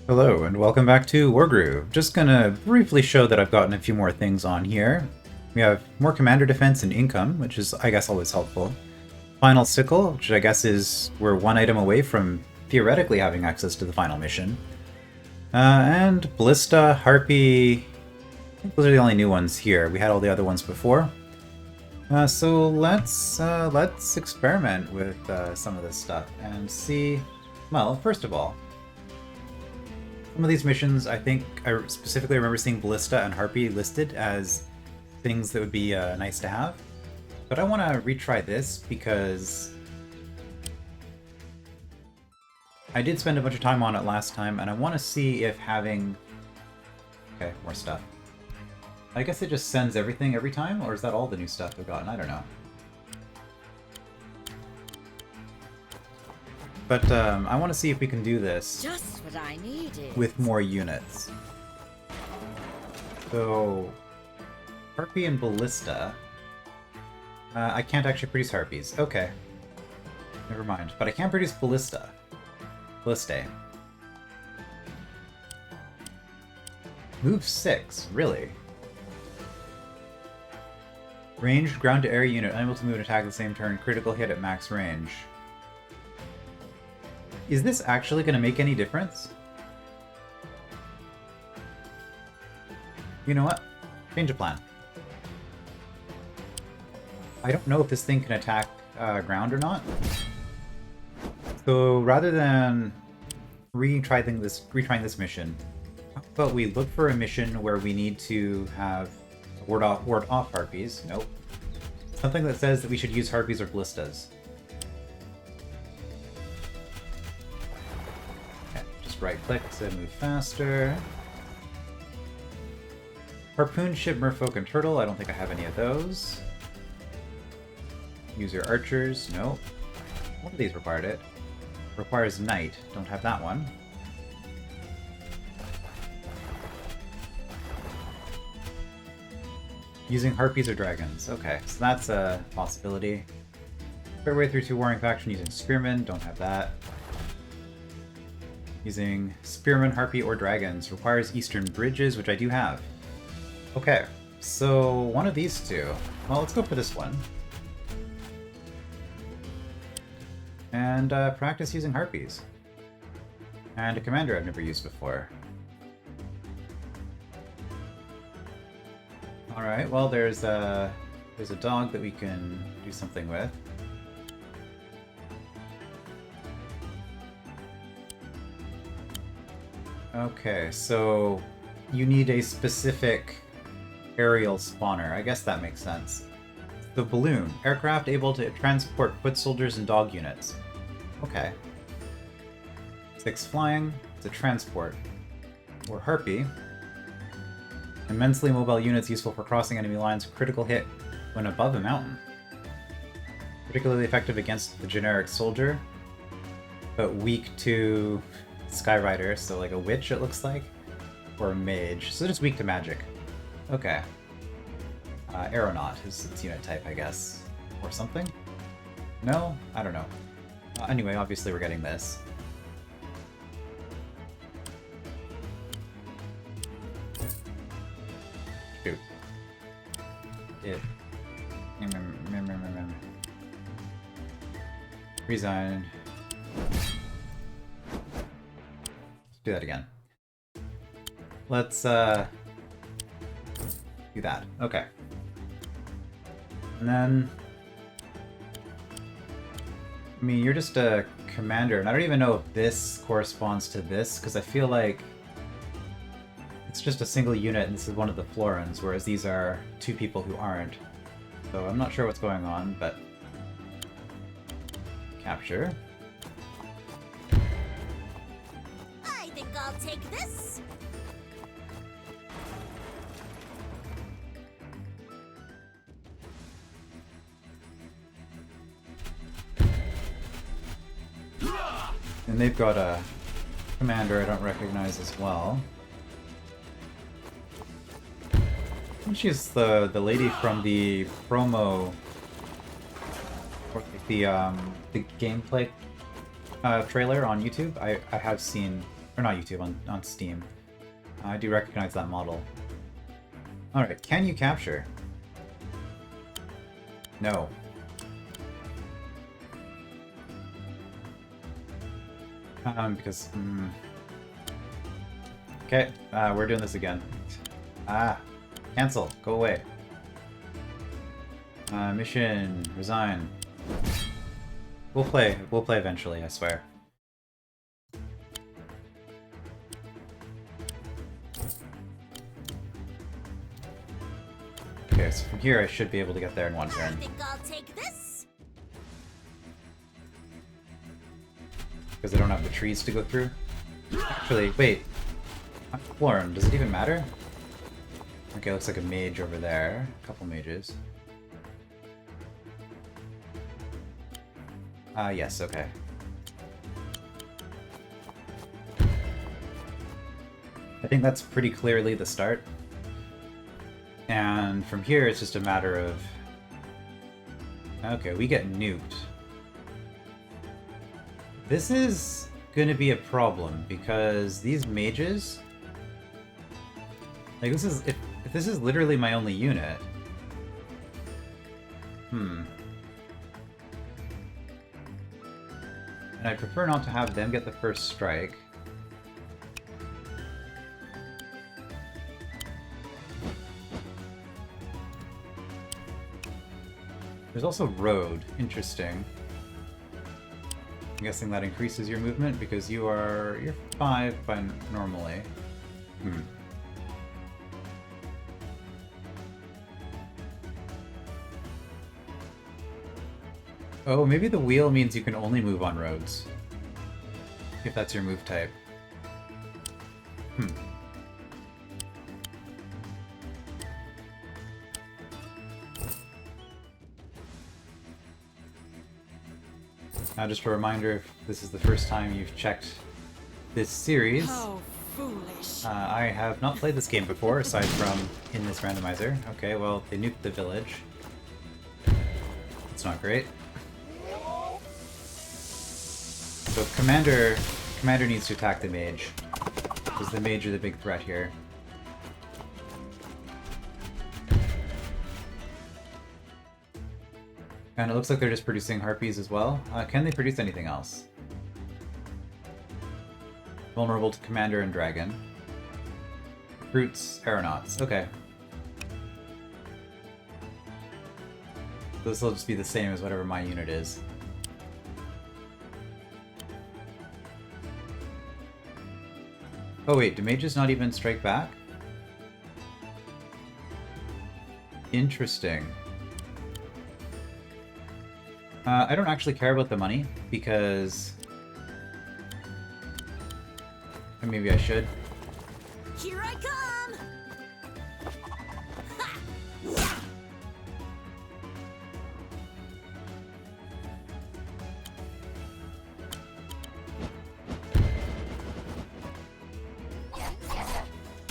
Hello and welcome back to Wargroove. Just gonna briefly show that I've gotten a few more things on here. We have more commander defense and income, which is, I guess, always helpful. Final sickle, which I guess is we're one item away from theoretically having access to the final mission. And Ballistae, Harpy, I think those are the only new ones here. We had all the other ones before. So let's experiment with some of this stuff and see. Well, first of all, some of these missions, I think I specifically remember seeing Ballistae and Harpy listed as things that would be nice to have. But I want to retry this because I did spend a bunch of time on it last time, and I want to see if having... Okay, more stuff. I guess it just sends everything every time, or is that all the new stuff I've gotten? I don't know. But I want to see if we can do this Just what I needed. with more units. So, Harpy and Ballistae. I can't actually produce Harpies. Okay. Never mind. But I can produce Ballistae. Ballistae. Move 6, really? Ranged ground-to-air unit, unable to move and attack at the same turn, critical hit at max range. Is this actually going to make any difference? You know what? Change of plan. I don't know if this thing can attack ground or not. So rather than retrying this mission, how about we look for a mission where we need to have ward off Harpies? Nope. Something that says that we should use Harpies or Ballistas. Right click to move faster. Harpoon ship, merfolk, and turtle. I don't think I have any of those. Use your archers. Nope. One of these required it. Requires knight. Don't have that one. Using harpies or dragons. Okay, so that's a possibility. Fair way through 2 warring faction using spearmen. Don't have that. Using Spearman, Harpy, or Dragons. Requires Eastern Bridges, which I do have. Okay, so one of these two. Well, let's go for this one. And practice using Harpies. And a commander I've never used before. Alright, well there's a dog that we can do something with. Okay, so you need a specific aerial spawner. I guess that makes sense. The balloon. Aircraft able to transport foot soldiers and dog units. Okay. 6 flying. It's a transport. Or Harpy. Immensely mobile units useful for crossing enemy lines. Critical hit when above a mountain. Particularly effective against the generic soldier, but weak to Skyrider, so like a witch it looks like, or a mage, so just weak to magic. Okay. Aeronaut is its unit type, I guess, or something? No? I don't know. Anyway, obviously we're getting this. Shoot. It. Resigned. Do that again. Let's do that. Okay. And then I mean, you're just a commander, and I don't even know if this corresponds to this, because I feel like it's just a single unit and this is one of the Florins, whereas these are 2 people who aren't. So I'm not sure what's going on, but capture. I'll take this. And they've got a commander I don't recognize as well. I think she's the lady from the promo, or the gameplay trailer on YouTube. I have seen Or not YouTube, on Steam. I do recognize that model. Alright, can you capture? No. Because... Okay, we're doing this again. Cancel. Go away. Mission. Resign. We'll play eventually, I swear. Okay, so from here I should be able to get there in one turn. I think I'll take this. Because I don't have the trees to go through. Actually, wait. Florin, does it even matter? Okay, looks like a mage over there. A couple mages. Yes, okay. I think that's pretty clearly the start. And from here, it's just a matter of... Okay, we get nuked. This is gonna be a problem, because these mages... Like, this is... If this is literally my only unit... And I prefer not to have them get the first strike. There's also road. Interesting. I'm guessing that increases your movement because you're 5 by normally. Oh, maybe the wheel means you can only move on roads. If that's your move type. Now just a reminder, if this is the first time you've checked this series, How foolish. I have not played this game before, aside from in this randomizer. Okay, well, they nuked the village. It's not great. So Commander needs to attack the mage, because the mage are the big threat here. And it looks like they're just producing Harpies as well. Can they produce anything else? Vulnerable to Commander and Dragon. Brutes, Aeronauts. Okay. This will just be the same as whatever my unit is. Oh wait, do mages not even strike back? Interesting. I don't actually care about the money, because... Or maybe I should. Here I come!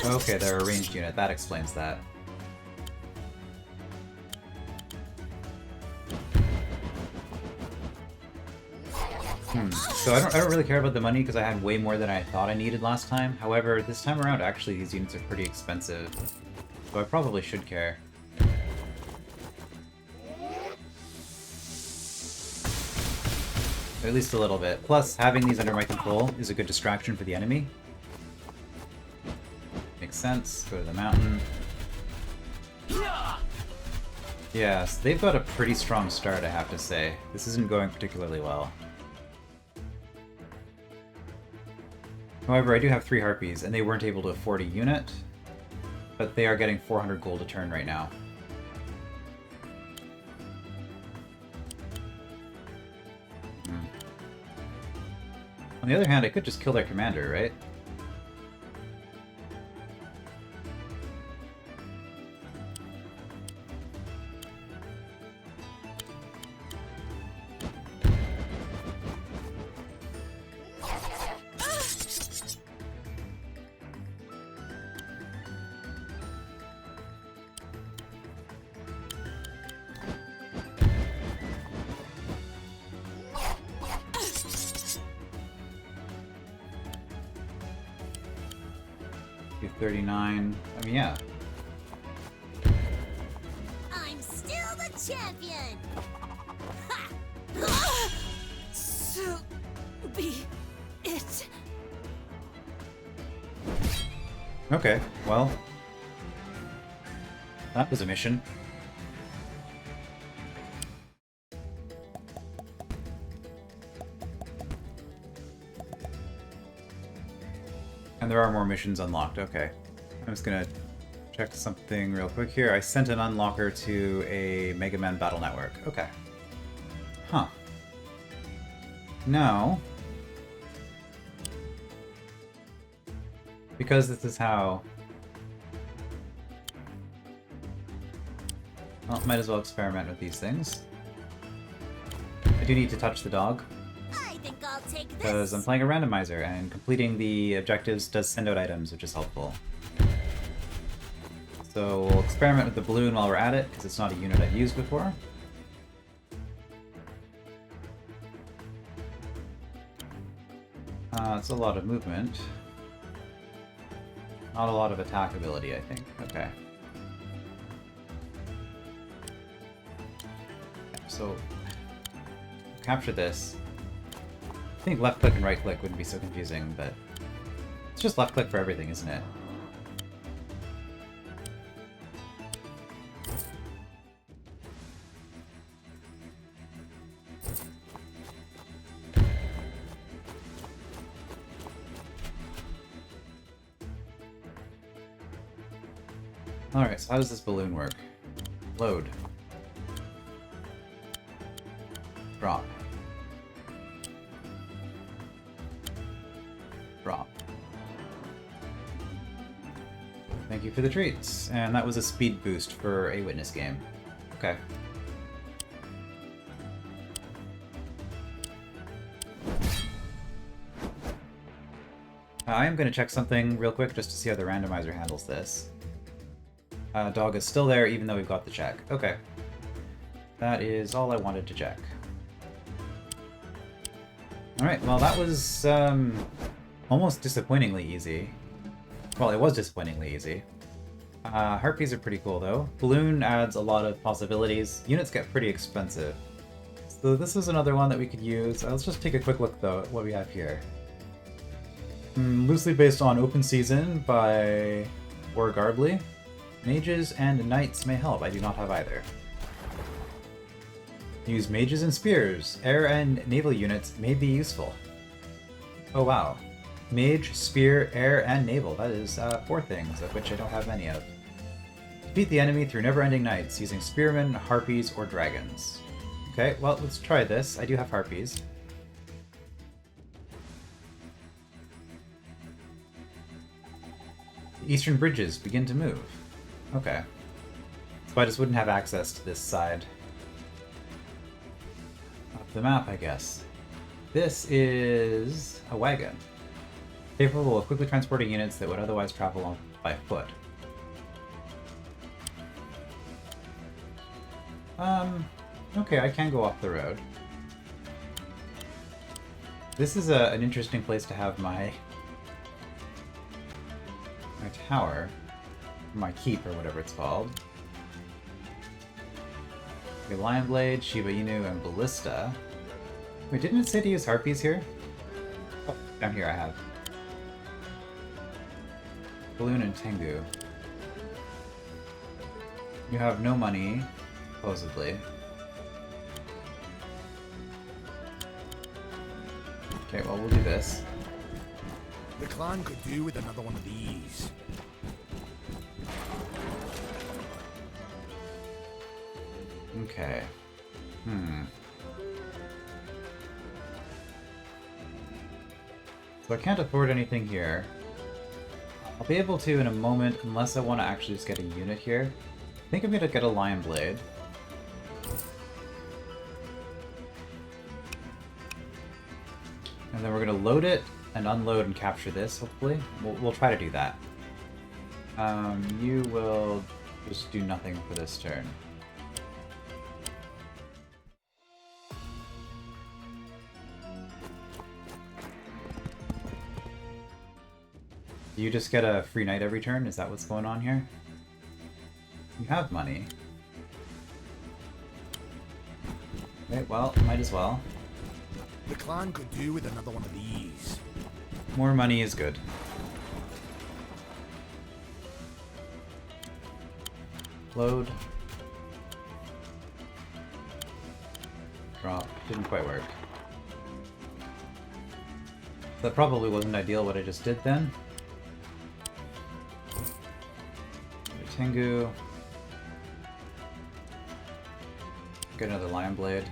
Okay, they're a ranged unit. That explains that. So I don't really care about the money because I had way more than I thought I needed last time. However, this time around, actually, these units are pretty expensive. So I probably should care. At least a little bit. Plus, having these under my control is a good distraction for the enemy. Makes sense. Go to the mountain. Yes, they've got a pretty strong start, I have to say. This isn't going particularly well. However, I do have 3 Harpies, and they weren't able to afford a unit, but they are getting 400 gold a turn right now. On the other hand, I could just kill their commander, right? 239. I mean, yeah. I'm still the champion! Ha! So be it. Okay, well. That was a mission. And there are more missions unlocked, okay. I'm just gonna check something real quick here. I sent an unlocker to a Mega Man Battle Network. Okay. Huh. Now, because this is how... Well, might as well experiment with these things. I do need to touch the dog, I think I'll take this. because I'm playing a randomizer, and completing the objectives does send out items, which is helpful. So we'll experiment with the balloon while we're at it, because it's not a unit I've used before. It's a lot of movement. Not a lot of attack ability, I think. Okay. So, capture this. I think left click and right click wouldn't be so confusing, but it's just left click for everything, isn't it? Alright, so how does this balloon work? Load. Drop. Drop. Thank you for the treats. And that was a speed boost for a witness game. Okay. I am going to check something real quick just to see how the randomizer handles this. Dog is still there even though we've got the check. Okay. That is all I wanted to check. Alright, well that was almost disappointingly easy. Well, it was disappointingly easy. Harpies are pretty cool though. Balloon adds a lot of possibilities. Units get pretty expensive. So this is another one that we could use. Let's just take a quick look though at what we have here. Loosely based on Open Season by Wargroove. Mages and Knights may help. I do not have either. Use mages and spears. Air and naval units may be useful. Oh wow. Mage, spear, air, and naval. That is 4 things, of which I don't have many of. Defeat the enemy through never-ending nights using spearmen, harpies, or dragons. Okay, well, let's try this. I do have harpies. The eastern bridges begin to move. Okay. So I just wouldn't have access to this side of the map, I guess. This is a wagon. Capable of quickly transporting units that would otherwise travel on by foot. Okay, I can go off the road. This is an interesting place to have my tower. My keep, or whatever it's called. Okay, Lion Blade, Shiba Inu, and Ballista. Wait, didn't it say to use Harpies here? Oh, down here I have. Balloon and Tengu. You have no money, supposedly. Okay, well, we'll do this. The clan could do with another one of these. Okay. So I can't afford anything here. I'll be able to in a moment, unless I want to actually just get a unit here. I think I'm going to get a Lion Blade. And then we're going to load it and unload and capture this, hopefully. We'll try to do that. You will just do nothing for this turn. Do you just get a free night every turn? Is that what's going on here? You have money. Okay, well, might as well. The clan could do with another one of these. More money is good. Load. Drop. Didn't quite work. That probably wasn't ideal what I just did then. Tengu. Get another Lion Blade.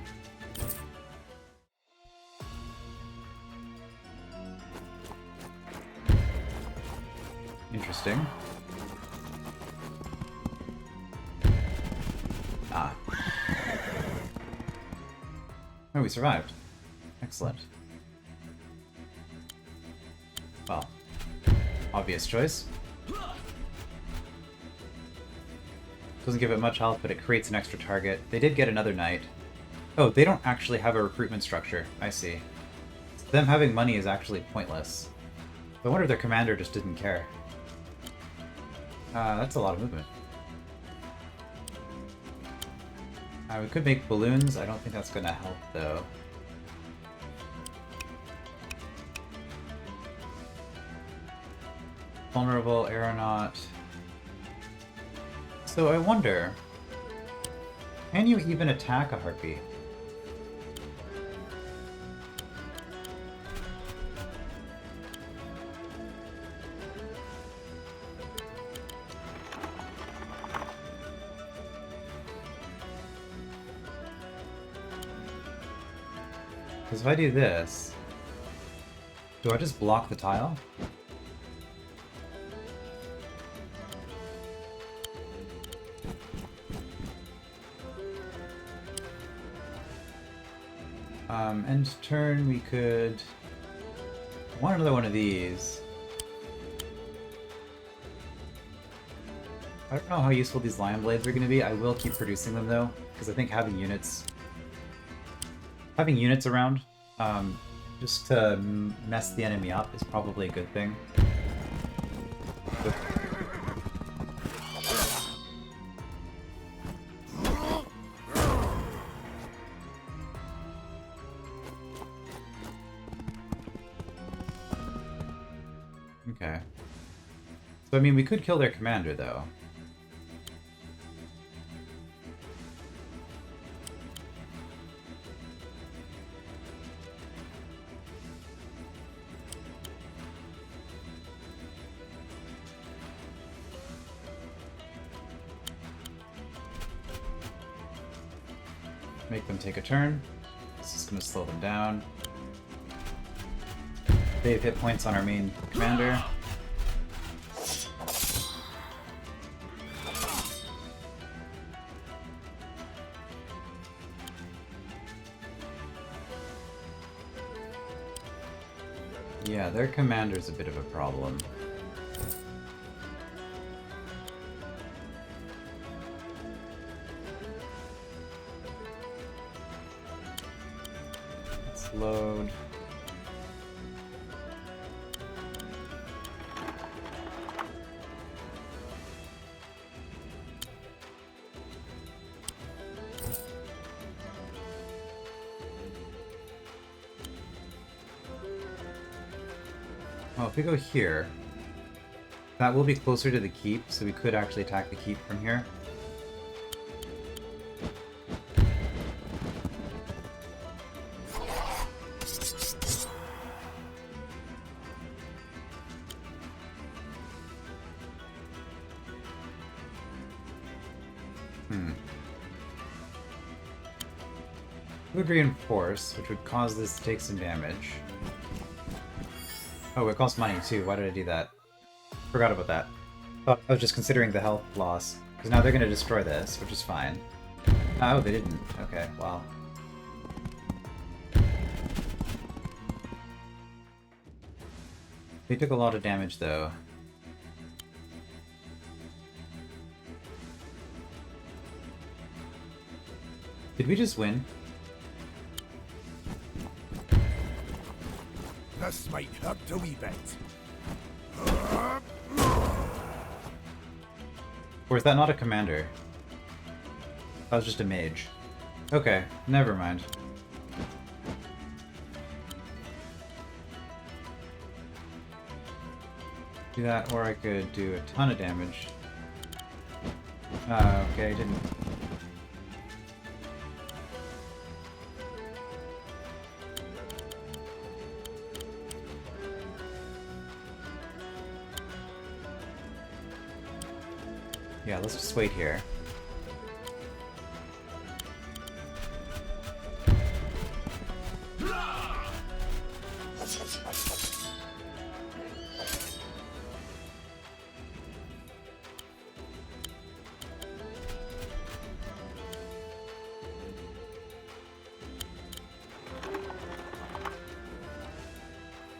Interesting. Ah. Oh, we survived. Excellent. Well, obvious choice. Doesn't give it much health, but it creates an extra target. They did get another knight. Oh, they don't actually have a recruitment structure. I see. So them having money is actually pointless. I wonder if their commander just didn't care. That's a lot of movement. We could make balloons. I don't think that's going to help, though. Vulnerable aeronaut. So I wonder, can you even attack a Harpy? Because if I do this, do I just block the tile? End turn, we could... I want another one of these. I don't know how useful these Lion Blades are going to be. I will keep producing them, though, because I think having units around, just to mess the enemy up is probably a good thing. Okay. So, I mean, we could kill their commander, though. Make them take a turn. This is going to slow them down. They have hit points on our main commander. Yeah, their commander's a bit of a problem. Let's load. Well, if we go here, that will be closer to the keep, so we could actually attack the keep from here. Would reinforce, which would cause this to take some damage. Oh, it costs money too. Why did I do that? Forgot about that. Thought I was just considering the health loss. Because now they're going to destroy this, which is fine. Oh, they didn't. Okay, wow. They took a lot of damage, though. Did we just win? This might hurt a wee bit. Or is that not a commander? That was just a mage. Okay, never mind. Do that, or I could do a ton of damage. Okay, I didn't. Yeah, let's just wait here.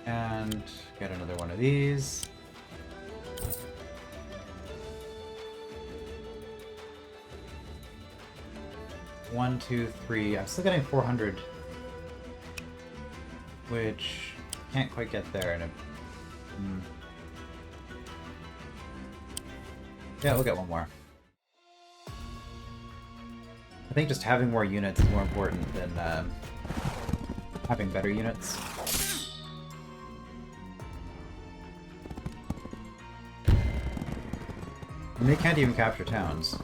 And get another one of these. One, two, three. I'm still getting 400, which can't quite get there. In a, Yeah, we'll get one more. I think just having more units is more important than having better units. And they can't even capture towns.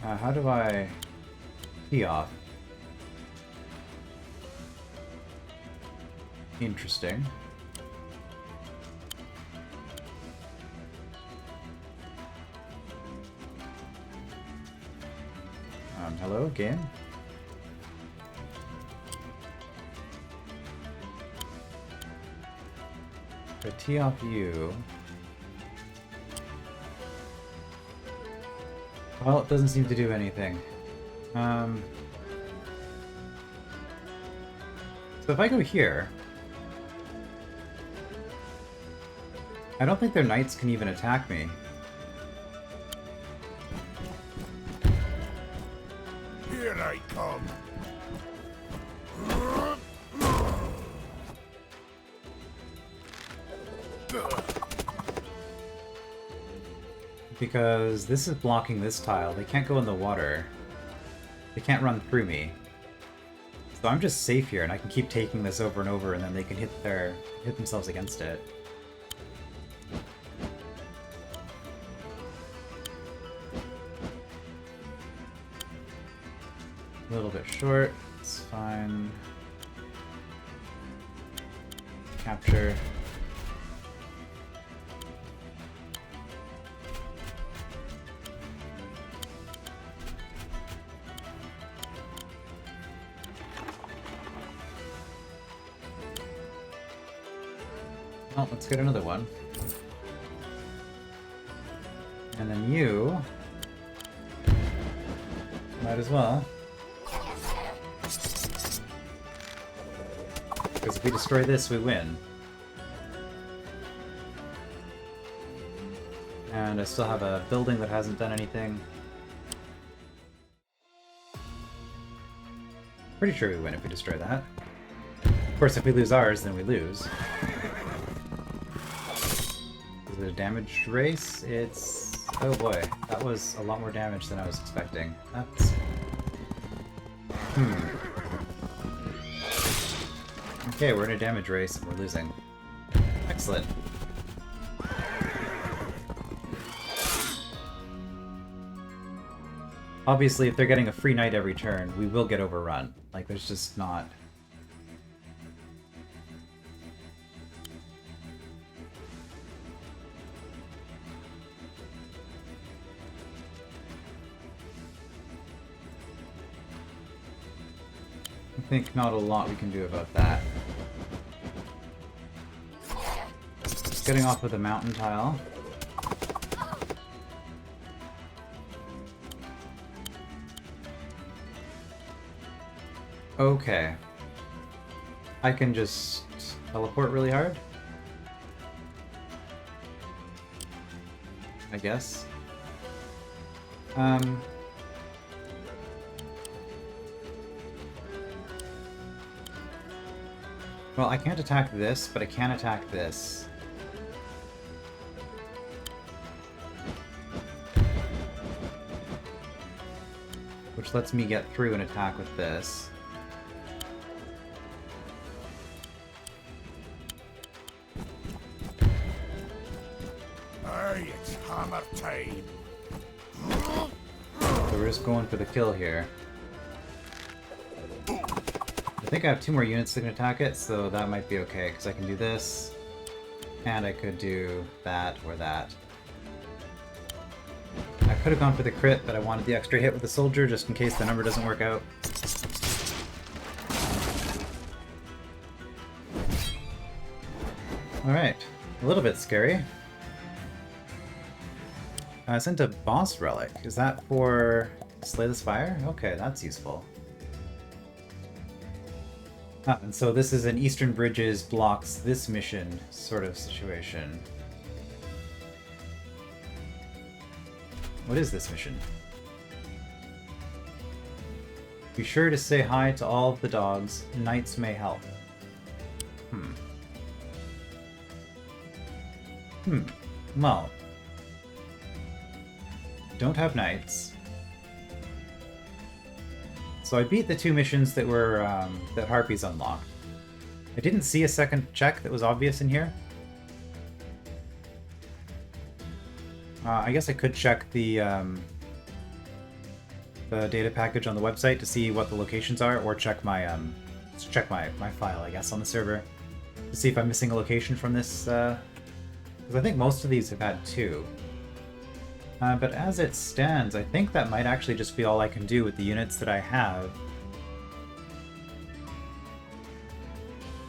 How do I tee off? Interesting. Hello, game? I tee off you. Well, it doesn't seem to do anything. So if I go here... I don't think their knights can even attack me. Here I come. Because this is blocking this tile. They can't go in the water. They can't run through me. So I'm just safe here, and I can keep taking this over and over, and then they can hit themselves against it. A little bit short. It's fine. Capture. Well, let's get another one. And then you might as well. Because if we destroy this, we win. And I still have a building that hasn't done anything. Pretty sure we win if we destroy that. Of course, if we lose ours, then we lose. Is it a damage race? It's... oh boy, that was a lot more damage than I was expecting. That's... Okay, we're in a damage race and we're losing. Excellent. Obviously, if they're getting a free knight every turn, we will get overrun. Like, there's just not... I think not a lot we can do about that. Just getting off with a mountain tile. Okay. I can just teleport really hard. I guess. Well, I can't attack this, but I can attack this. Which lets me get through an attack with this. Hey, it's hammer time. So we're just going for the kill here. I think I have 2 more units that can attack it, so that might be okay, because I can do this, and I could do that or that. I could have gone for the crit, but I wanted the extra hit with the soldier just in case the number doesn't work out. Alright, a little bit scary. I sent a boss relic. Is that for Slay the Spire? Okay, that's useful. Ah, and so this is an Eastern Bridges blocks this mission sort of situation. What is this mission? Be sure to say hi to all of the dogs. Knights may help. Well. Don't have knights. So I beat the 2 missions that were that Harpies unlocked. I didn't see a second check that was obvious in here. I guess I could check the data package on the website to see what the locations are, or check my my file, I guess, on the server to see if I'm missing a location from this. Because I think most of these have had 2. But as it stands, I think that might actually just be all I can do with the units that I have.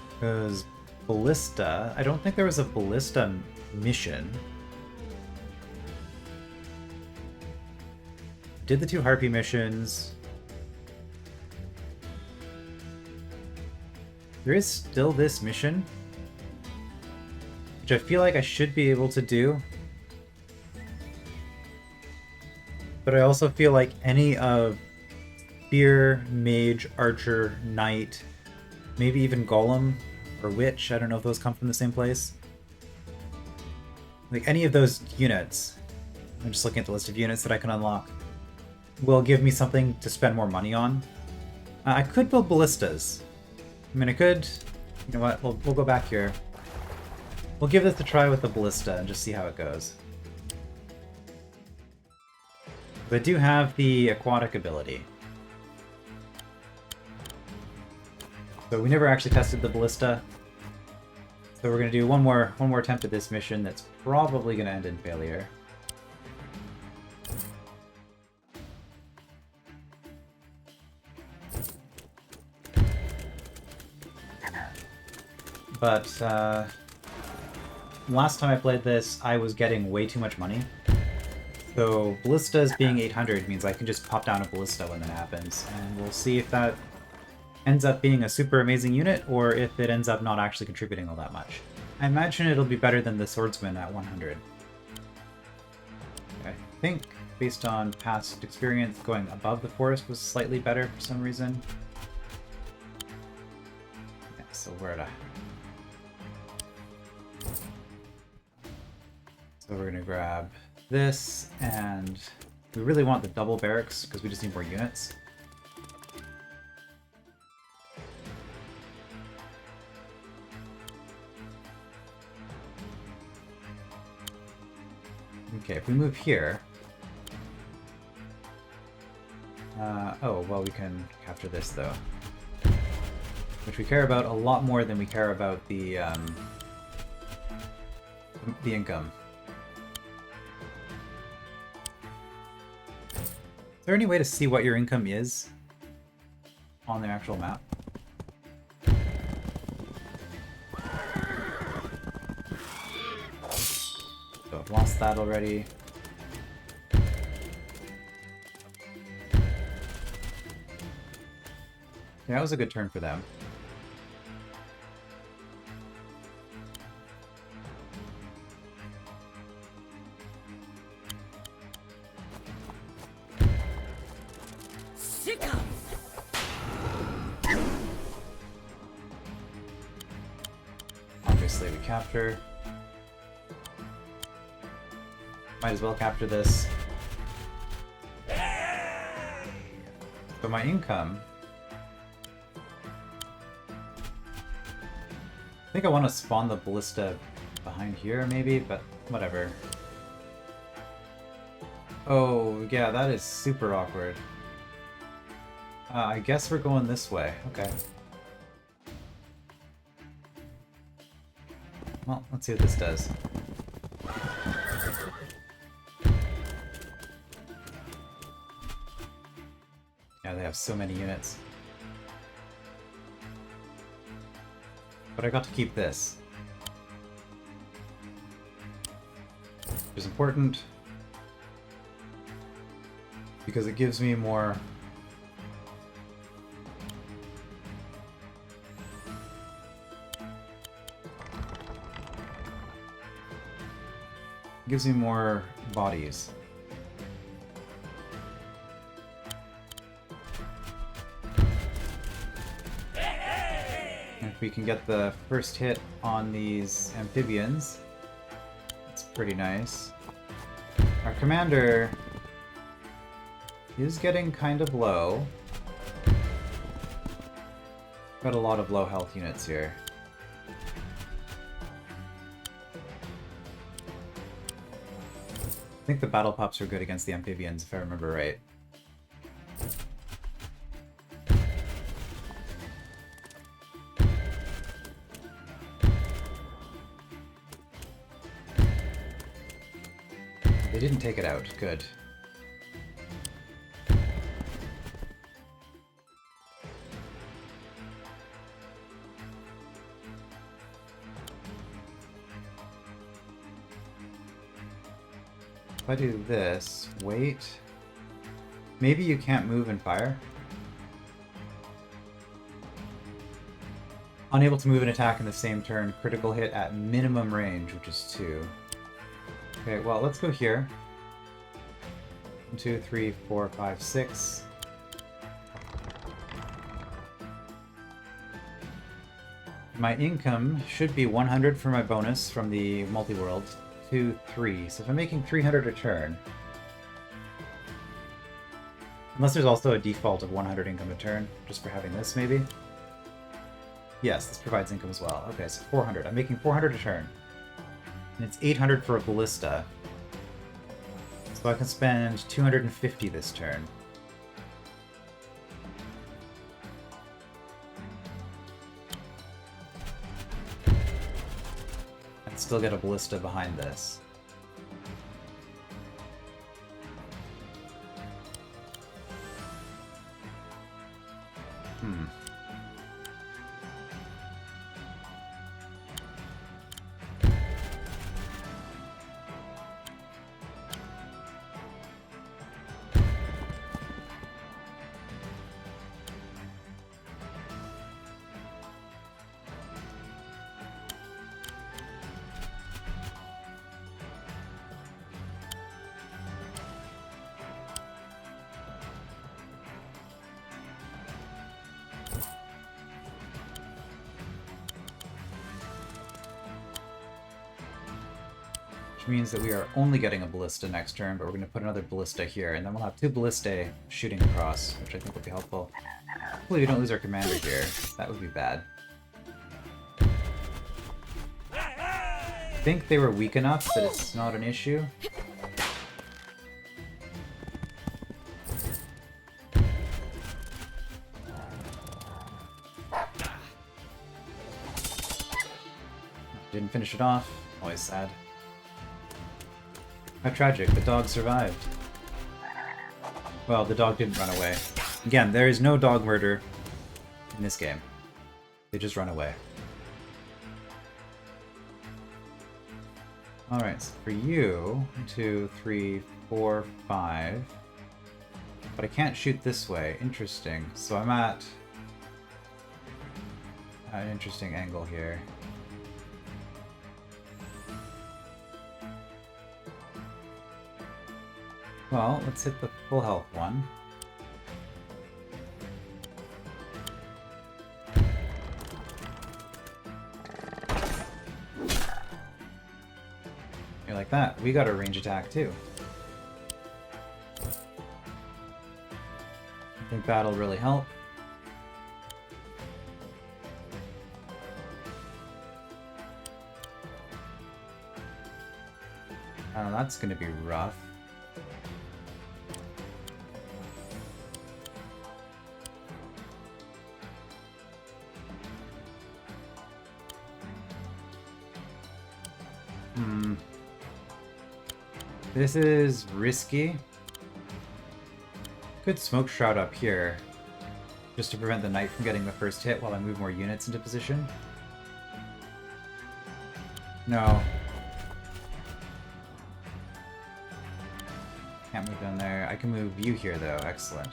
Because Ballista... I don't think there was a Ballista mission. Did the 2 Harpy missions. There is still this mission, which I feel like I should be able to do. But I also feel like any of Spear, Mage, Archer, Knight, maybe even Golem or Witch, I don't know if those come from the same place. Like any of those units, I'm just looking at the list of units that I can unlock, will give me something to spend more money on. I could build ballistas. I mean, I could... You know what, we'll go back here. We'll give this a try with the ballista and just see how it goes. But I do have the aquatic ability. So we never actually tested the ballista. So we're gonna do one more attempt at this mission that's probably gonna end in failure. But last time I played this, I was getting way too much money. So ballistas being 800 means I can just pop down a ballista when that happens, and we'll see if that ends up being a super amazing unit, or if it ends up not actually contributing all that much. I imagine it'll be better than the swordsman at 100. I think, based on past experience, going above the forest was slightly better for some reason. Yeah, so where to... So we're gonna grab this, and we really want the double barracks because we just need more units. Okay, if we move here... oh, well, we can capture this, though. Which we care about a lot more than we care about the income. Is there any way to see what your income is on the actual map? So I've lost that already. Yeah, that was a good turn for them. obviously we capture. Might as well capture this. But my income... I think I want to spawn the Ballista behind here, maybe, but whatever. Oh, yeah, that is super awkward. I guess we're going this way. Okay. Well, let's see what this does. Yeah, they have so many units. But I got to keep this. Which is important. Because it gives me more... gives me more bodies. And if we can get the first hit on these amphibians, that's pretty nice. Our commander is getting kind of low. Got a lot of low health units here. I think the battle pops are good against the amphibians, if I remember right. They didn't take it out. Good. If I do this, wait. Maybe you can't move and fire? Unable to move and attack in the same turn. Critical hit at minimum range, which is 2. Okay, well, let's go here. 1, 2, 3, 4, 5, 6. My income should be 100 for my bonus from the multi-world. 2, 3. So if I'm making 300 a turn... Unless there's also a default of 100 income a turn, just for having this, maybe? Yes, this provides income as well. Okay, so 400. I'm making 400 a turn. And it's 800 for a Ballista. So I can spend 250 this turn. And still get a Ballista behind this. Which means that we are only getting a Ballista next turn, but we're going to put another Ballista here, and then we'll have 2 Ballistae shooting across, which I think will be helpful. Hopefully we don't lose our commander here. That would be bad. I think they were weak enough that it's not an issue. Didn't finish it off. Always sad. How tragic, the dog survived. Well, the dog didn't run away. Again, there is no dog murder in this game. They just run away. Alright, so for you, 1, 2, 3, 4, 5. But I can't shoot this way. Interesting. So I'm at an interesting angle here. Well, let's hit the full health one. like that. We got a range attack too. I think that'll really help. That's gonna be rough. This is risky. Could smoke shroud up here, just to prevent the knight from getting the first hit while I move more units into position. No. Can't move down there. I can move you here though. Excellent.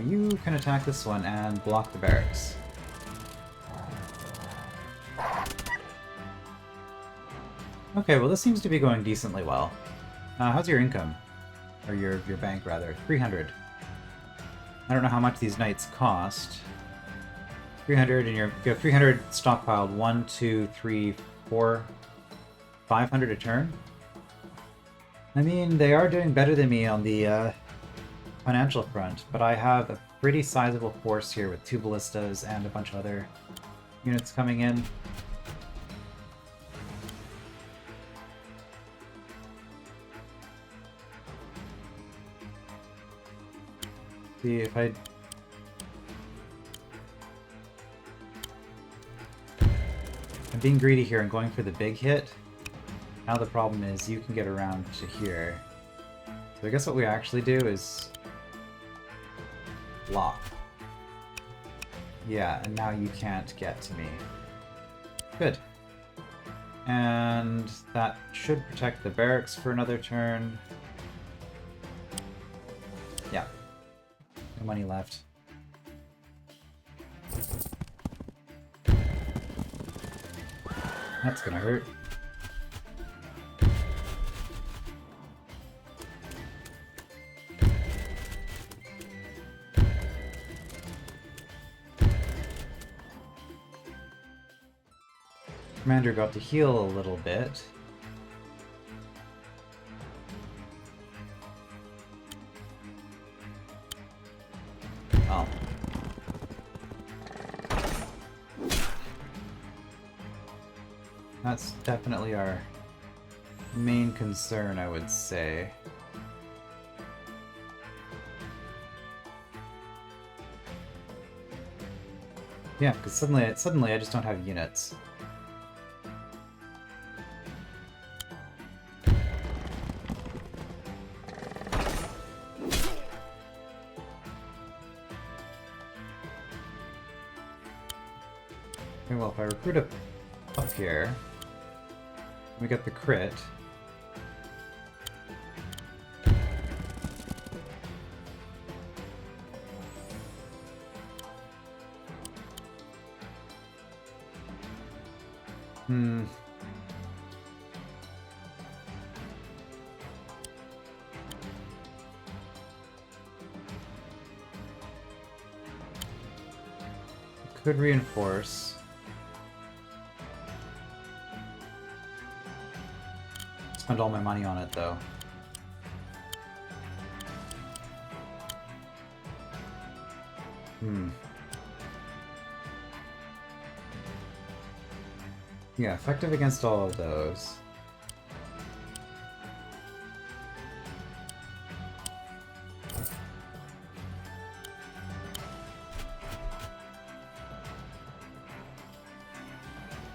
You can attack this one and block the barracks. Okay, well this seems to be going decently well. How's your income? Or your bank, rather. 300. I don't know how much these knights cost. 300 and you have 300 stockpiled. 1, 2, 3, 4, 500 a turn? I mean, they are doing better than me on the financial front, but I have a pretty sizable force here with 2 ballistas and a bunch of other units coming in. See if I'm being greedy here and going for the big hit. Now the problem is you can get around to here. So I guess what we actually do is block. Yeah, and now you can't get to me. Good. And that should protect the barracks for another turn. Yeah. No money left. That's gonna hurt. Commander got to heal a little bit. Oh. That's definitely our main concern, I would say. Yeah, because suddenly I just don't have units. Okay, well, if I recruit up here, we get the crit. Could reinforce. Spend all my money on it, though. Yeah, effective against all of those.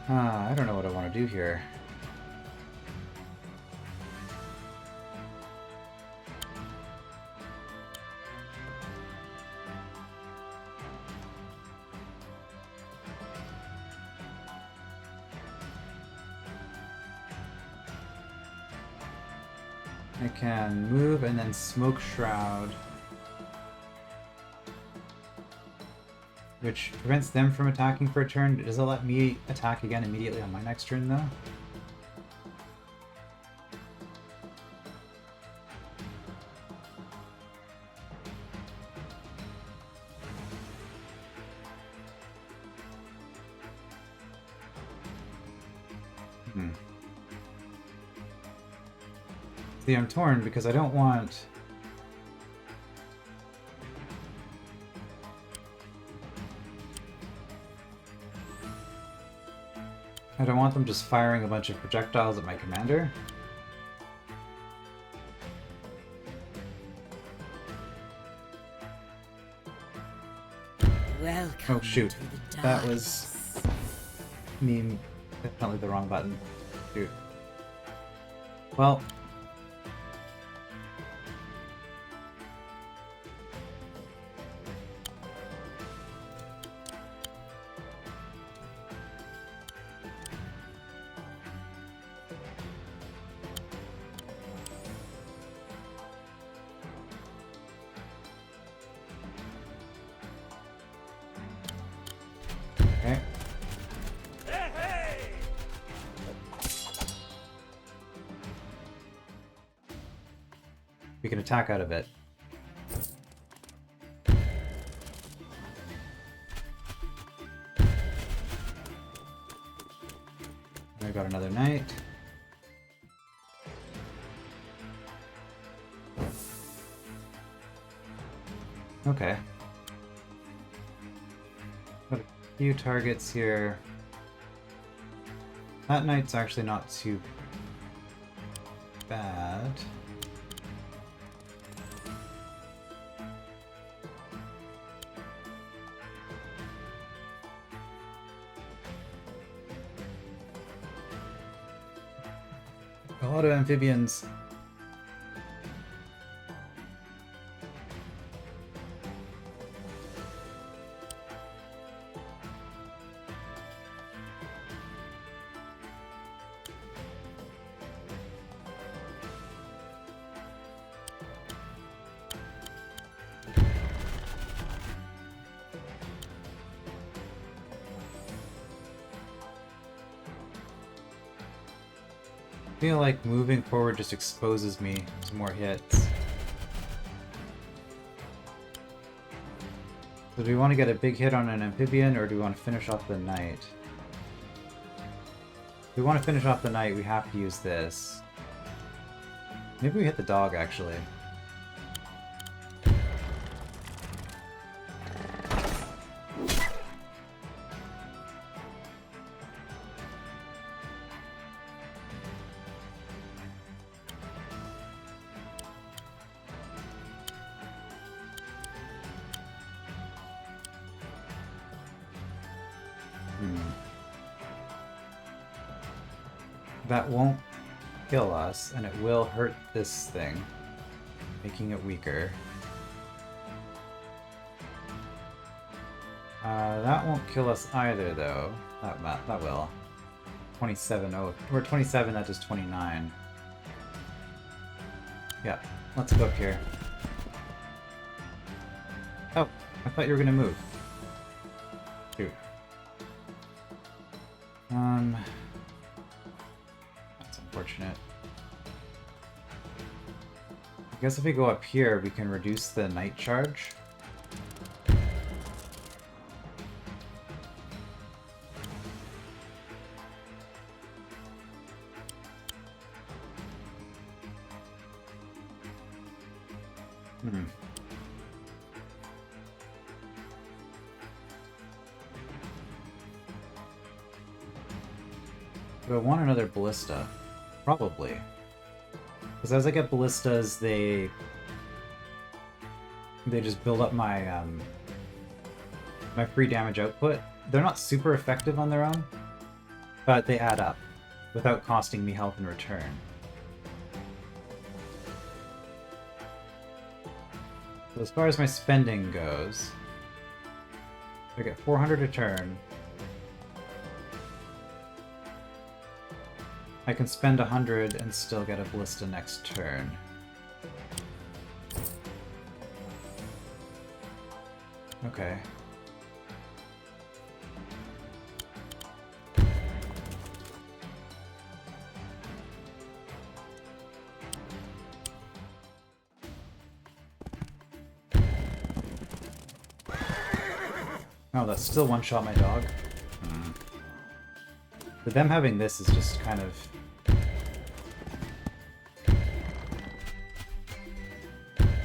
I don't know what I want to do here. I can move and then smoke shroud. which prevents them from attacking for a turn. Does it let me attack again immediately on my next turn, though? See, I'm torn because I don't want... I don't want them just firing a bunch of projectiles at my commander. Welcome. Oh shoot, to the that was me, definitely the wrong button. Shoot. Well... Okay. We can attack out of it. I got another knight. Okay. Got a few targets here. That knight's actually not too bad. A lot of amphibians. I feel like moving forward just exposes me to more hits. So do we want to get a big hit on an amphibian, or do we want to finish off the knight? If we want to finish off the knight, we have to use this. Maybe we hit the dog, actually. That won't kill us, and it will hurt this thing, making it weaker. That won't kill us either, though. That will. 27. Oh, we're 27. That does 29. Yeah, let's go up here. Oh, I thought you were gonna move. Shoot. That's unfortunate. I guess if we go up here, we can reduce the night charge. Do I want another ballista? Probably. Because as I get ballistas, they just build up my my free damage output. They're not super effective on their own, but they add up without costing me health in return. So as far as my spending goes, I get 400 a turn. I can spend 100 and still get a ballista next turn. Okay. Oh, that's still one-shot my dog. But them having this is just kind of...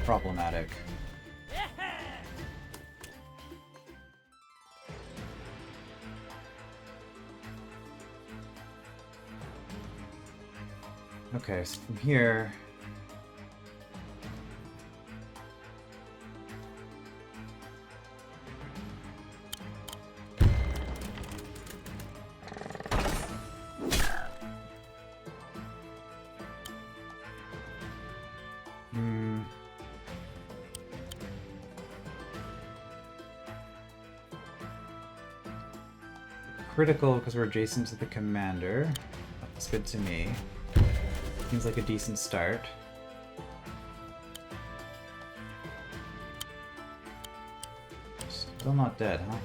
problematic. Okay, so from here... critical because we're adjacent to the commander. That's good to me. Seems like a decent start. Still not dead, huh?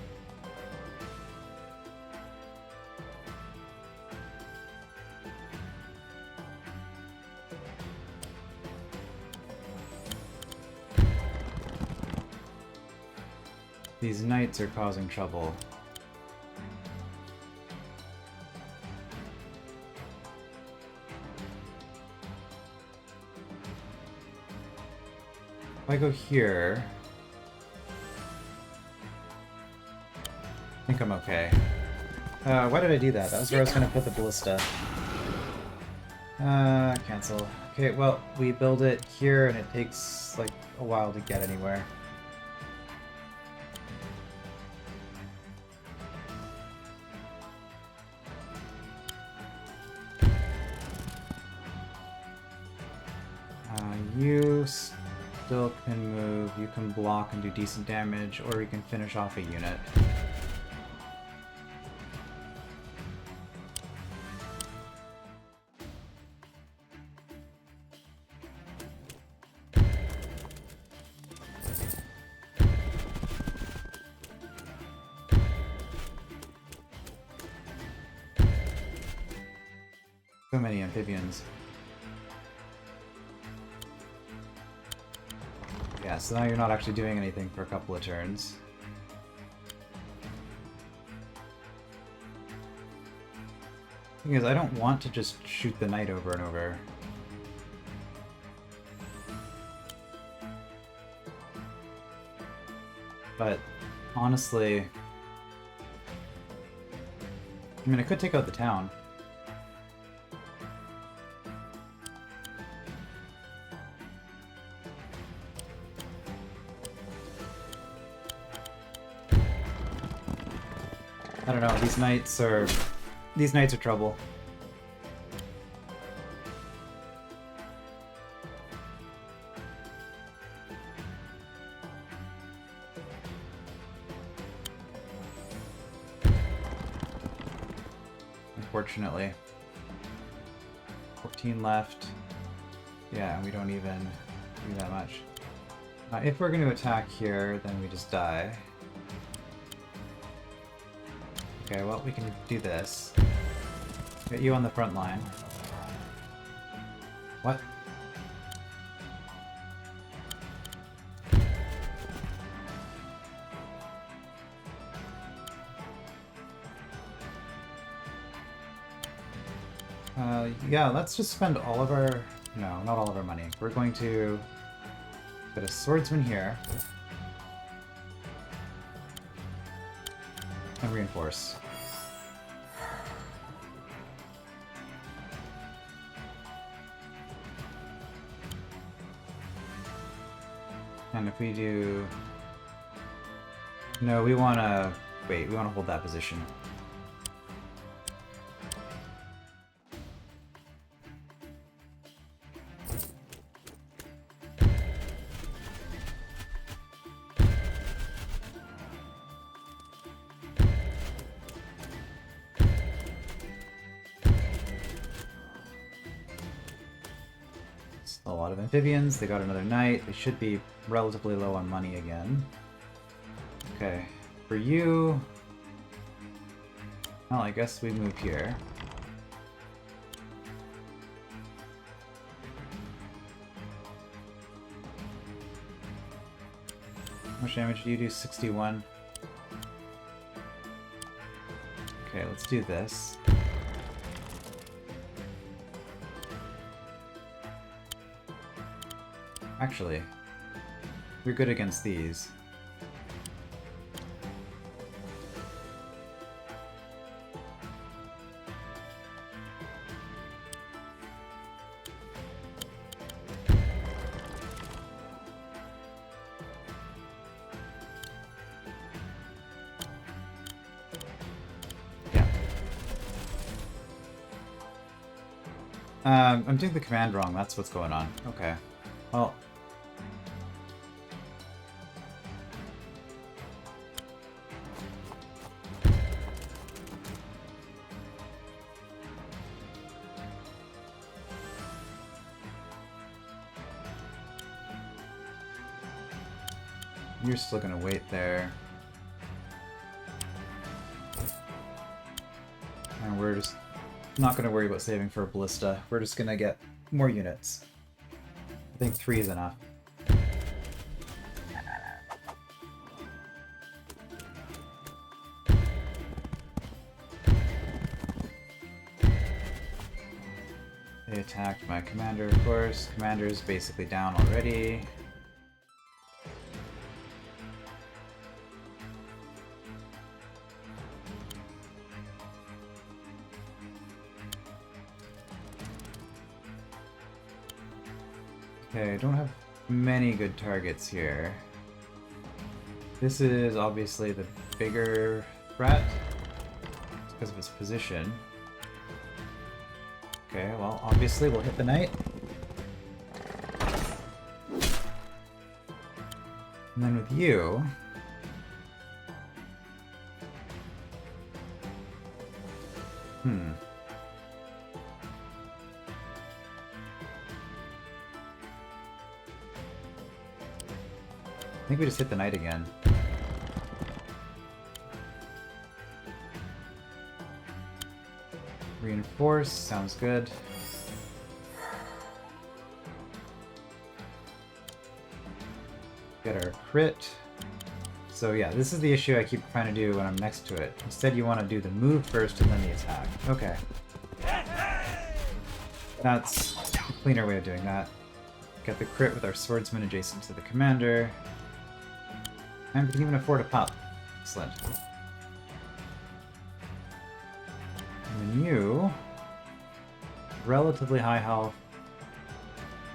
These knights are causing trouble. If I go here, I think I'm okay. Why did I do that? That was where I was going to put the Ballistae. Cancel. Okay, well, we build it here and it takes like a while to get anywhere. You still can move, you can block and do decent damage, or you can finish off a unit. So many amphibians. Yeah, so now you're not actually doing anything for a couple of turns. Thing is, I don't want to just shoot the knight over and over. But, honestly... I mean, I could take out the town. I don't know, these knights are trouble. Unfortunately. 14 left. Yeah, and we don't even do that much. If we're going to attack here, then we just die. Okay, well, we can do this. Get you on the front line. What? Yeah, let's just spend all of our... No, not all of our money. We're going to put a swordsman here. And reinforce. And if we do... No, we want to... Wait, we want to hold that position. A lot of amphibians, they got another knight, they should be relatively low on money again. Okay, for you... Well, I guess we move here. How much damage do you do? 61. let's do this. Actually, we're good against these. I'm doing the command wrong, that's what's going on. Okay. Well... You're still gonna wait there. And we're just not gonna worry about saving for a Ballista. We're just gonna get more units. I think 3 is enough. They attacked my commander, of course. Commander's basically down already. Okay, I don't have many good targets here. This is obviously the bigger threat because of its position. Okay, well, obviously we'll hit the knight. And then with you... I think we just hit the knight again. Reinforce, sounds good. Get our crit. So yeah, this is the issue I keep trying to do when I'm next to it. Instead you want to do the move first and then the attack. Okay. That's a cleaner way of doing that. Get the crit with our swordsman adjacent to the commander. And we can even afford a pup. Excellent. And then you... relatively high health.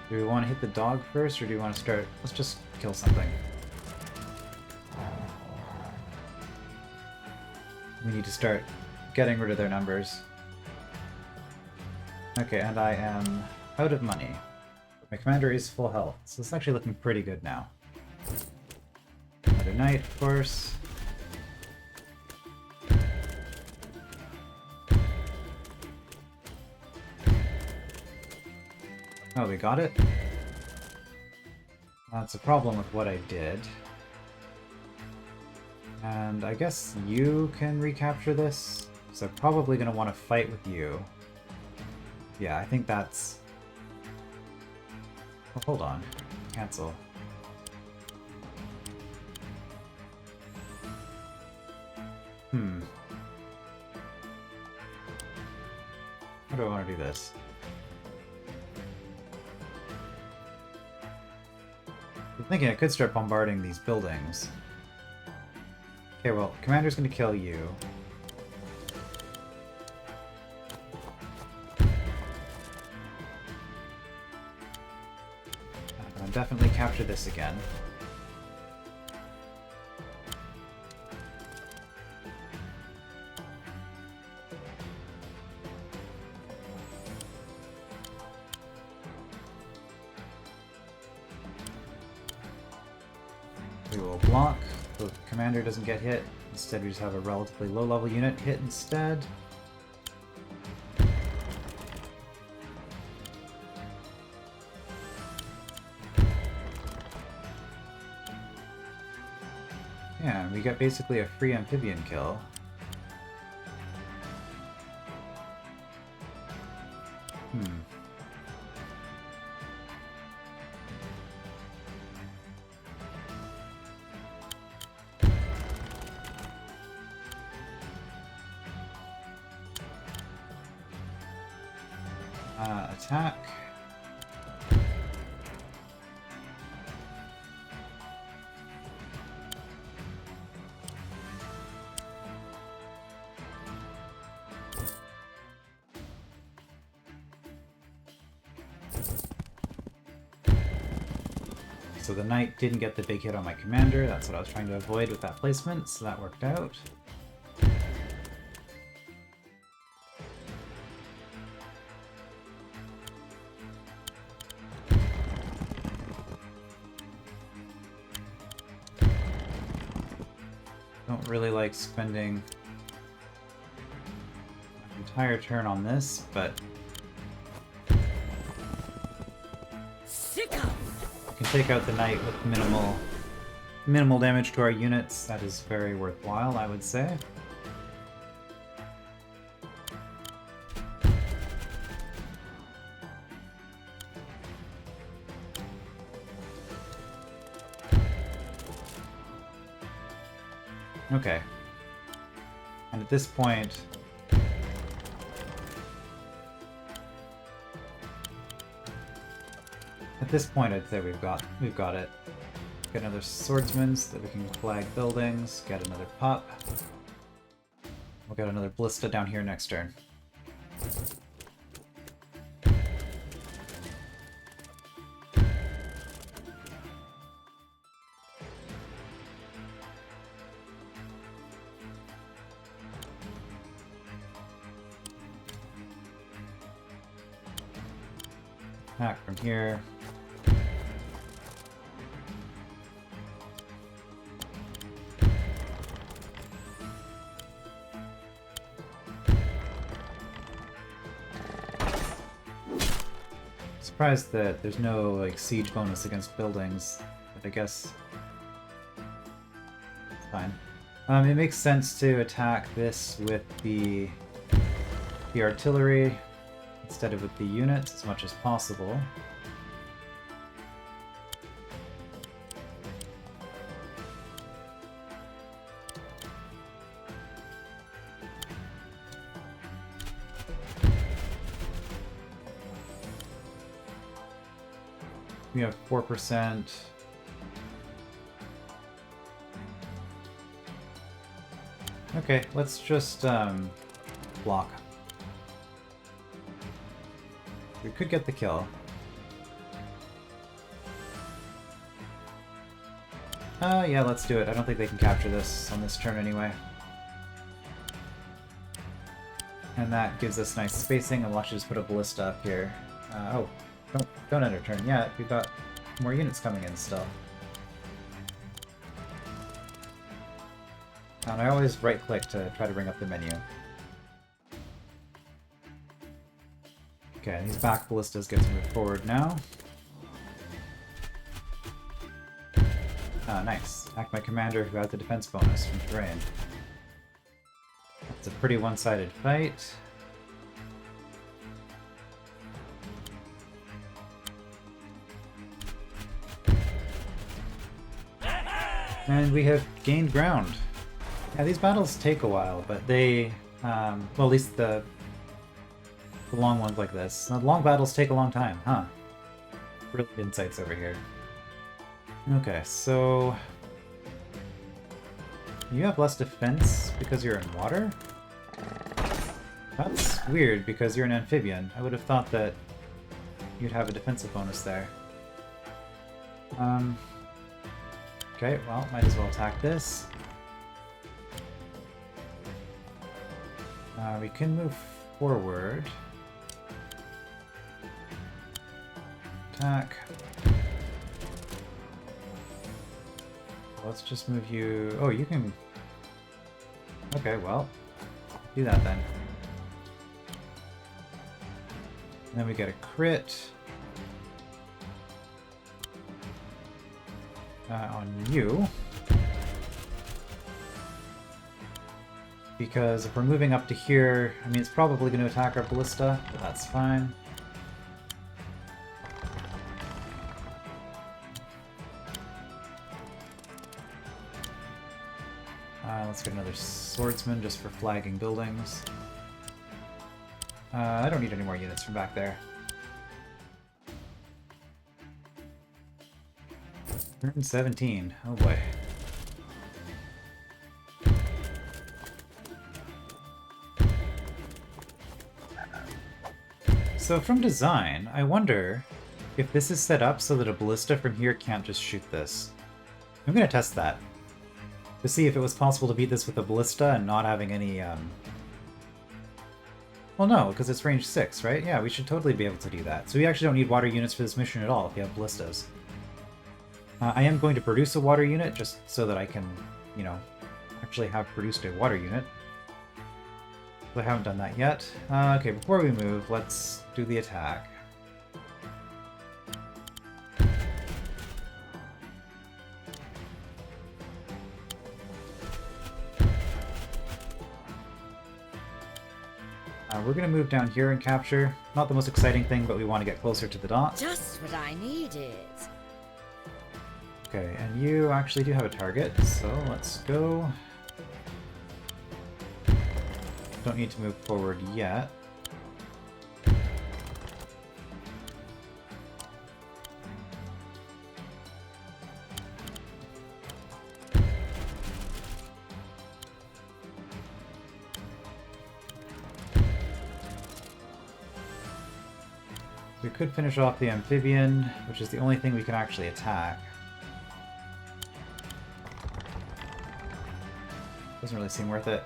Do we want to hit the dog first, or do we want to start... Let's just kill something. We need to start getting rid of their numbers. Okay, and I am out of money. My commander is full health, so it's actually looking pretty good now. Another knight, of course. Oh, we got it? That's a problem with what I did. And I guess you can recapture this, so probably going to want to fight with you. Yeah, I think that's... Oh, hold on. Cancel. How do I want to do this? I'm thinking I could start bombarding these buildings. Okay, well, commander's gonna kill you. I'll definitely capture this again. We will block so the commander doesn't get hit. Instead, we just have a relatively low-level unit hit instead. Yeah, and we get basically a free amphibian kill. Attack. So the knight didn't get the big hit on my commander. That's what I was trying to avoid with that placement, so that worked out. Don't really like spending an entire turn on this, but we can take out the knight with minimal damage to our units. That is very worthwhile, I would say. Okay. And at this point, I'd say we've got it. Get another swordsman so that we can flag buildings. Get another pup. We'll get another Ballistae down here next turn. Attack from here. Surprised that there's no like siege bonus against buildings, but I guess it's fine. It makes sense to attack this with the artillery instead of with the units as much as possible. We have 4%. Okay, let's just block. We could get the kill. Yeah, let's do it. I don't think they can capture this on this turn anyway. And that gives us nice spacing, and watch us just put a Ballista up here. Oh, don't end our turn yet. We've got more units coming in still. And I always right-click to try to bring up the menu. Okay, these back ballistas get to move forward now. Nice. Attack my commander who had the defense bonus from terrain. That's a pretty one-sided fight. And we have gained ground. Yeah, these battles take a while, but they, well, at least the long ones like this. The long battles take a long time, huh? Brilliant insights over here. Okay, so you have less defense because you're in water? That's weird because you're an amphibian. I would have thought that you'd have a defensive bonus there. Okay, well, might as well attack this. We can move forward. Attack. Let's just move you... Oh, you can... Okay, well, do that then. And then we get a crit. On you. Because if we're moving up to here, I mean, it's probably going to attack our Ballista, but that's fine. Let's get another swordsman just for flagging buildings. I don't need any more units from back there. Turn 17. Oh boy. So from design, I wonder if this is set up so that a ballista from here can't just shoot this. I'm gonna test that. To see if it was possible to beat this with a ballista and not having any, Well, no, because it's range 6, right? Yeah, we should totally be able to do that. So we actually don't need water units for this mission at all if you have ballistas. I am going to produce a water unit just so that I can, you know, actually have produced a water unit. I haven't done that yet. Okay, before we move, let's do the attack. We're going to move down here and capture. Not the most exciting thing, but we want to get closer to the dock. Just what I needed. Okay, and you actually do have a target, so let's go. Don't need to move forward yet. We could finish off the amphibian, which is the only thing we can actually attack. Doesn't really seem worth it.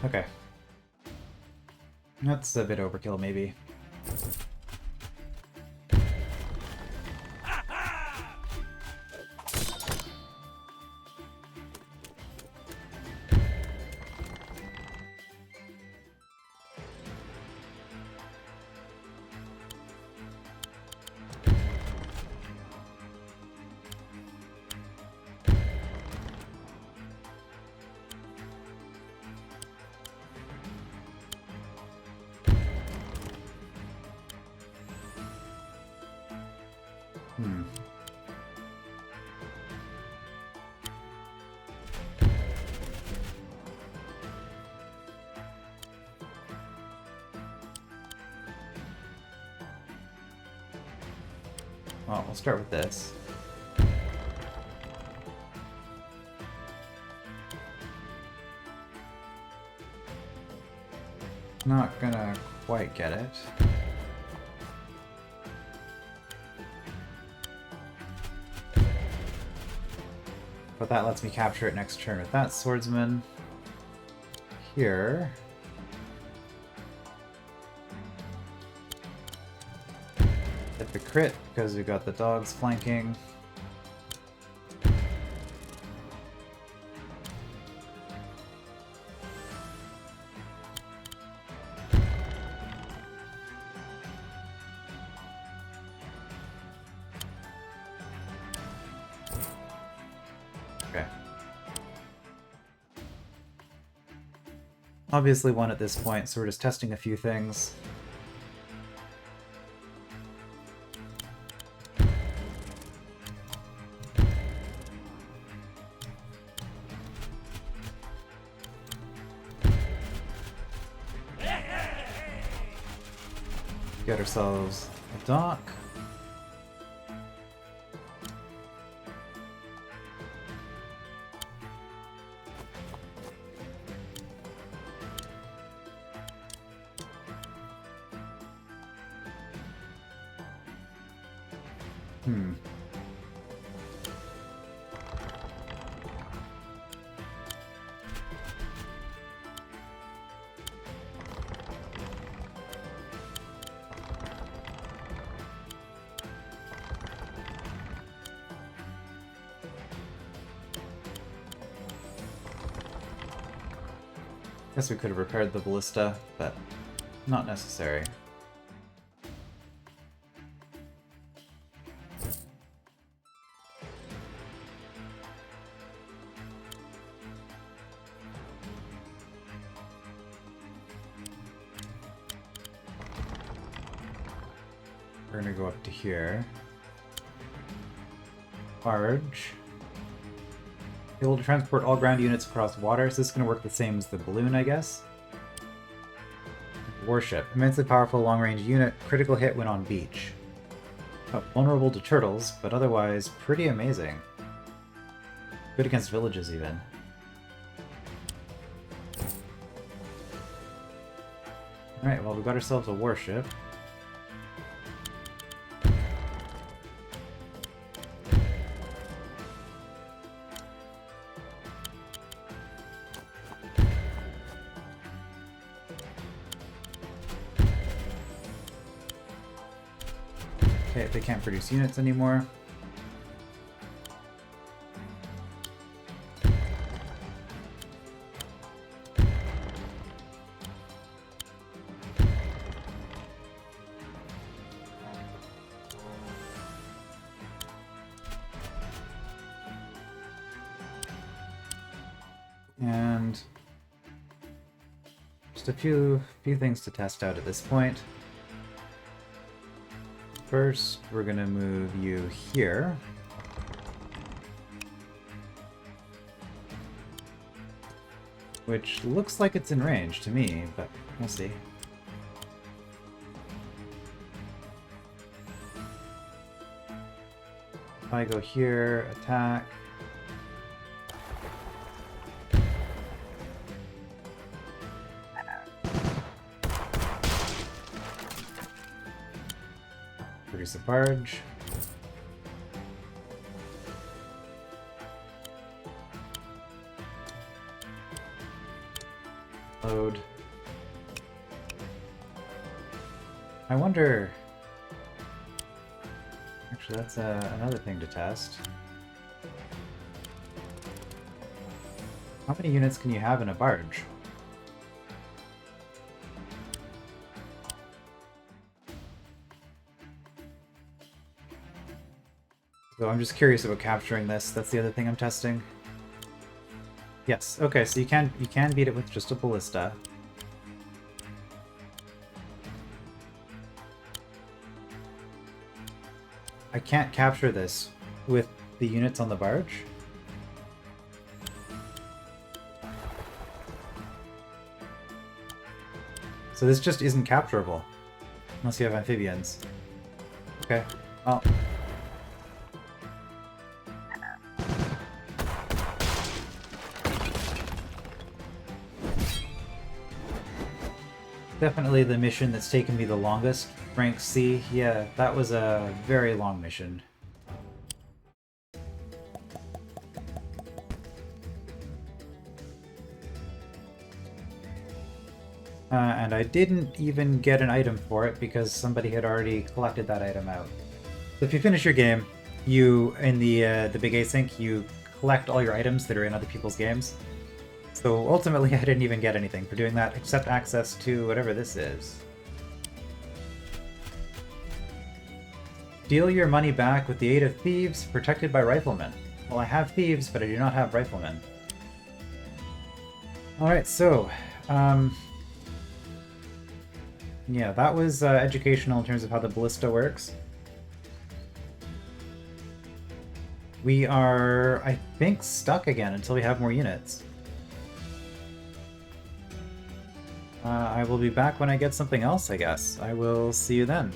Okay. That's a bit overkill, maybe. Well, we'll start with this. Not gonna quite get it. But that lets me capture it next turn with that swordsman. Here. Get the crit because we got the dogs flanking. Okay. Obviously one at this point, so we're just testing a few things. Get ourselves a dock. Guess we could have repaired the ballista, but not necessary. We're gonna go up to here. Barge. Able to transport all ground units across water, so this is going to work the same as the balloon, I guess. warship. Immensely powerful long-range unit. Critical hit when on beach. Oh, vulnerable to turtles, but otherwise pretty amazing. Good against villages, even. Alright, well, we got ourselves a warship. Okay, they can't produce units anymore. And just a few things to test out at this point. First, we're gonna move you here. Which looks like it's in range to me, but we'll see. If I go here, attack. Produce a barge. Load. I wonder... Actually, that's another thing to test. How many units can you have in a barge? So I'm just curious about capturing this. That's the other thing I'm testing. Yes. Okay. So you can beat it with just a ballista. I can't capture this with the units on the barge. So this just isn't capturable unless you have amphibians. Okay. Well. Definitely the mission that's taken me the longest. Rank C, yeah, that was a very long mission. And I didn't even get an item for it because somebody had already collected that item out. So if you finish your game, you, in the big async, you collect all your items that are in other people's games. So ultimately, I didn't even get anything for doing that, except access to whatever this is. Steal your money back with the aid of thieves, protected by riflemen. Well, I have thieves, but I do not have riflemen. Alright, so... yeah, that was educational in terms of how the ballista works. We are, I think, stuck again until we have more units. I will be back when I get something else, I guess. I will see you then.